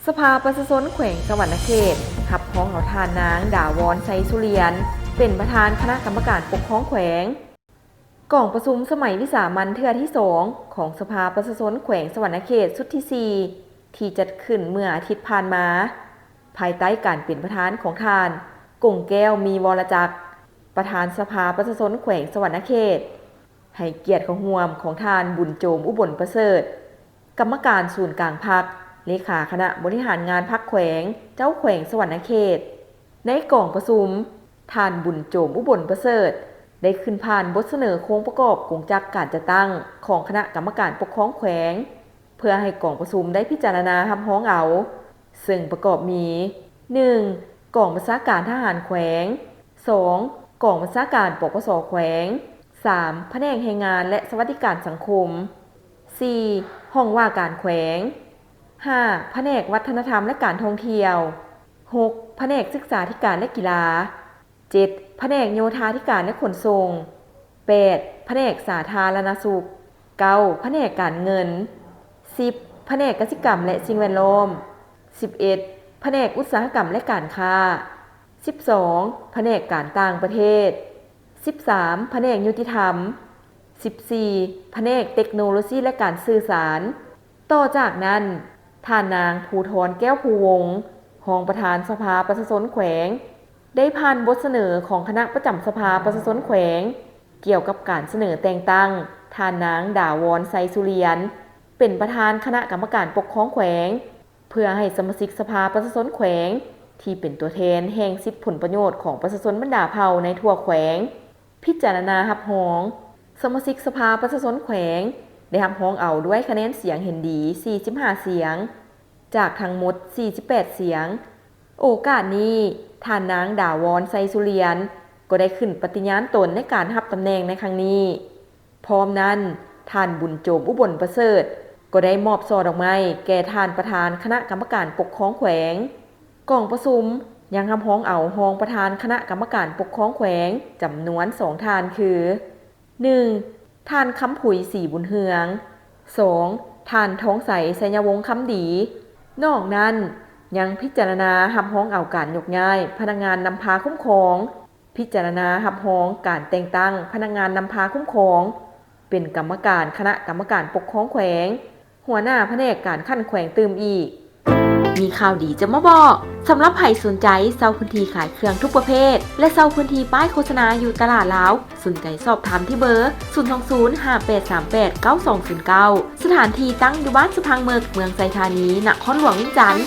สภาประชาชนแขวงสวรรณเขตหับพ้องเอาทานนางดาวรไซสุเรียนเป็นประธานคณะกรรมการปกครองแขวงกล่องประชุมสมัยวิสามัญเทื่อที่2ของสภาประชาชนแขวงสวรรณเขตสุดที่4ที่จัดขึ้นเมื่ออาทิตย์ผ่านมาภายใต้การเป็นประธานของทานกงแก้วมีวรจักรประธานสภาประชาชนแขวงสวรรณเขตให้เกียรติของห่วมของทานบุญโจมอุบลประเสริฐกรรมการศูนย์กลางพรรคเลขาคณะบริหารงานพรรคแขวงเจ้าแขวงสวรรณเขตในกล่องประชุมทานบุญโจมอุบลประเสริฐได้ขึ้นผ่านบทเสนอโครงประกอบกงจักการจัดตั้งของคณะกรรมการปกครองแขวงเพื่อให้กล่องประชุมได้พิจารณารับร้องเอาซึ่งประกอบมี 1. กองบัญชาการทหารแขวง 2. กองบัญชาการปกสแขวง 3. แผนกแรงงานและสวัสดิการสังคม 4. ห้องว่าการแขวง 5. แผนกวัฒนธรรมและการท่องเที่ยว 6. แผนกศึกษาธิการและกีฬา 7. แผนกโยธาธิการและขนส่ง 8. แผนกสาธารณสุข 9. แผนกการเงิน 10. แผนกกสิกรรมและสิ่งแวดล้อม 11. แผนกอุตสาหกรรมและการค้า 12. แผนกการต่างประเทศ 13. แผนกยุติธรรม 14. แผนกเทคโนโลยีและการสื่อสารต่อจากนั้นท่านนางภูธรแก้วภูวงศ์รองประธานสภาประชาชนแขวงได้ผ่านบทเสนอของคณะประจำสภาประชาชนแขวงเกี่ยวกับการเสนอแต่งตั้งท่านนางดาวรไซสุเรียนเป็นประธานคณะกรรมการปกครองแขวงเพื่อให้สมาชิกสภาประชาชนแขวงที่เป็นตัวแทนแห่งสิทธิผลประโยชน์ของประชาชนบรรดาเผ่าในทั่วแขวงพิจารณารับรองสมาชิกสภาประชาชนแขวงได้รับรองเอาด้วยคะแนนเสียงเห็นดี45เสียงจากทั้งหมด48เสียงโอกาสนี้ท่านนางดาวรไซสุเรียนก็ได้ขึ้นปฏิญาณตนในการรับตำแหน่งในครั้งนี้พร้อมนั้นท่านบุญโจมอุบลประเสริฐก็ได้มอบช่อดอกไม้แก่ท่านประธานคณะกรรมการปกครองแขวงกล่องประชุมยังรับรองเอารองประธานคณะกรรมการปกครองแขวงจำนวน2ท่านคือ 1. ท่านคำผุยศรีบุญเฮือง 2. ท่านท้องใสไสยวงศ์คำดีนอกนั้นยังพิจารณารับรองเอาการยกย้ายพนักงานนำพาคุ้มครองพิจารณารับรองการแต่งตั้งพนักงานนำพาคุ้มครองเป็นกรรมการคณะกรรมการปกครองแขวงหัวหน้าแผนกการขั้นแขวงตืมอีกมีข่าวดีจะมาบอกสำหรับใครสนใจเช่าพื้นที่ขายเครื่องทุกประเภทและเช่าพื้นที่ป้ายโฆษณาอยู่ตลาดลาวสนใจสอบถามที่เบอร์ 02058389209 สถานที่ตั้งอยู่บ้านสะพังเมืองไซธานีนครหลวงวิจันทร์